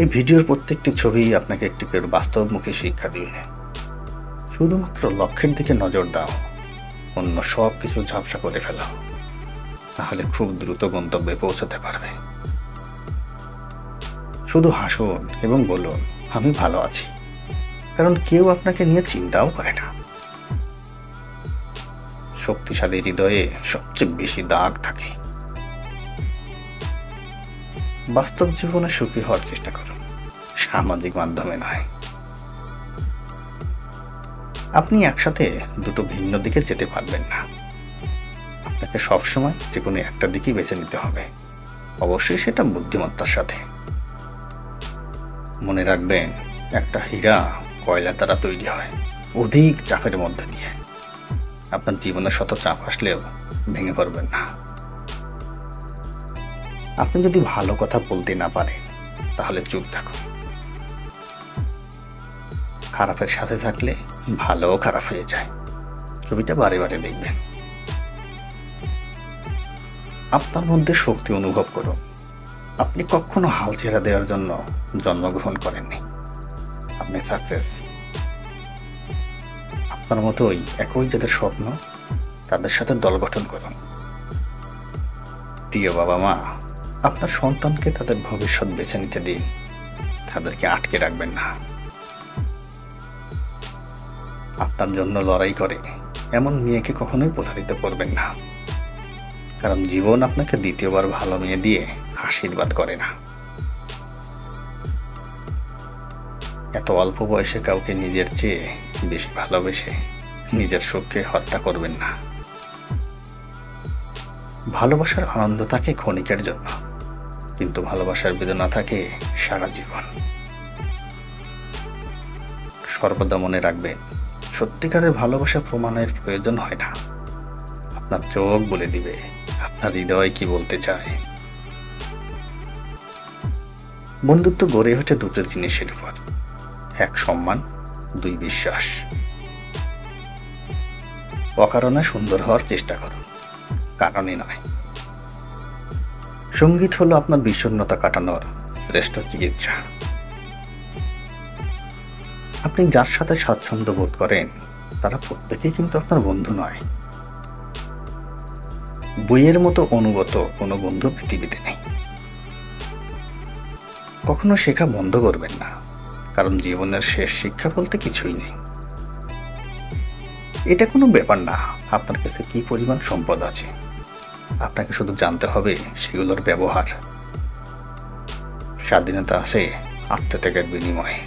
এই ভিডিওর প্রত্যেকটি ছবি আপনাকে একটি করে বাস্তবমুখী শিক্ষা দিবে। শুধুমাত্র লক্ষ্যের দিকে নজর দাও, অন্য সব কিছু ঝাপসা করে ফেলাও, তাহলে খুব দ্রুত গন্তব্যে পৌঁছাতে পারবে। শুধু হাসুন এবং বলুন, আমি ভালো আছি, কারণ কেউ আপনাকে নিয়ে চিন্তাও করে না। শক্তিশালী হৃদয়ে সবচেয়ে বেশি দাগ থাকে। বাস্তব জীবনে সুখী হওয়ার চেষ্টা করুন, সামাজিক মাধ্যমে নয়। আপনি একসাথে দুটো ভিন্ন দিকে যেতে পারবেন না। আপনাকে সবসময় যে কোনো একটা দিকই বেছে নিতে হবে, অবশ্যই সেটা বুদ্ধিমত্তার সাথে। মনে রাখবেন, একটা হীরা কয়লা দ্বারা তৈরি হয়, অধিক চাপের মধ্যে দিয়ে। আপনার জীবনে শত চাপ আসলেও ভেঙে পড়বেন না। আপনি যদি ভালো কথা বলতে না পারেন, তাহলে চুপ থাকুন। খারাপের সাথে থাকলে ভালোও খারাপ হয়ে যায়। ছবিটা বারে বারে দেখবেন। আপনার মধ্যে শক্তি অনুভব করুন। আপনি কখনো হাল ছেড়ে দেওয়ার জন্য জন্মগ্রহণ করেননি। আপনি সাকসেস। আপনার মতোই একই যাদের স্বপ্ন, তাদের সাথে দল গঠন করুন। প্রিয় বাবা মা, আপনার সন্তানকে তাদের ভবিষ্যৎ বেছে নিতে দিন, তাদেরকে আটকে রাখবেন না। আপনার জন্য লড়াই করে এমন মেয়েকে কখনোই প্রতারিত করবেন না, কারণ জীবন আপনাকে দ্বিতীয়বার ভালো মেয়ে দিয়ে আশীর্বাদ করে না। এত অল্প বয়সে কাউকে নিজের চেয়ে বেশি ভালোবেসে নিজের সুখকে হত্যা করবেন না। ভালোবাসার আনন্দ থাকে ক্ষণিকের জন্য, কিন্তু ভালোবাসার বেদনা থাকে সারা জীবন। সর্বদা মনে রাখবেন, সত্যিকারের ভালোবাসা প্রমাণের প্রয়োজন হয় না। আপনার চোখ বলে দিবে আপনার হৃদয় কি বলতে চায়। বন্ধুত্ব গড়ে ওঠে দুটো জিনিসের উপর, এক সম্মান, দুই বিশ্বাস। অকারণে সুন্দর হওয়ার চেষ্টা করুন, কারণে নয়। সঙ্গীত হলো আপনার বিষণ্ণতা কাটানোর শ্রেষ্ঠ চিকিৎসা। আপনি যার সাথে স্বাচ্ছন্দ্য বোধ করেন, তারা প্রত্যেকেই কিন্তু আপনার বন্ধু নয়। বইয়ের মতো অনুগত কোনো বন্ধু পৃথিবীতে নেই। কখনো শেখা বন্ধ করবেন না, কারণ জীবনের শেষ শিক্ষা বলতে কিছুই নেই। এটা কোনো ব্যাপার না আপনার কাছে কি পরিমাণ সম্পদ আছে, আপনাকে শুধু জানতে হবে সেগুলোর ব্যবহার। স্বাধীনতা আছে আত্মত্যাগের বিনিময়ে।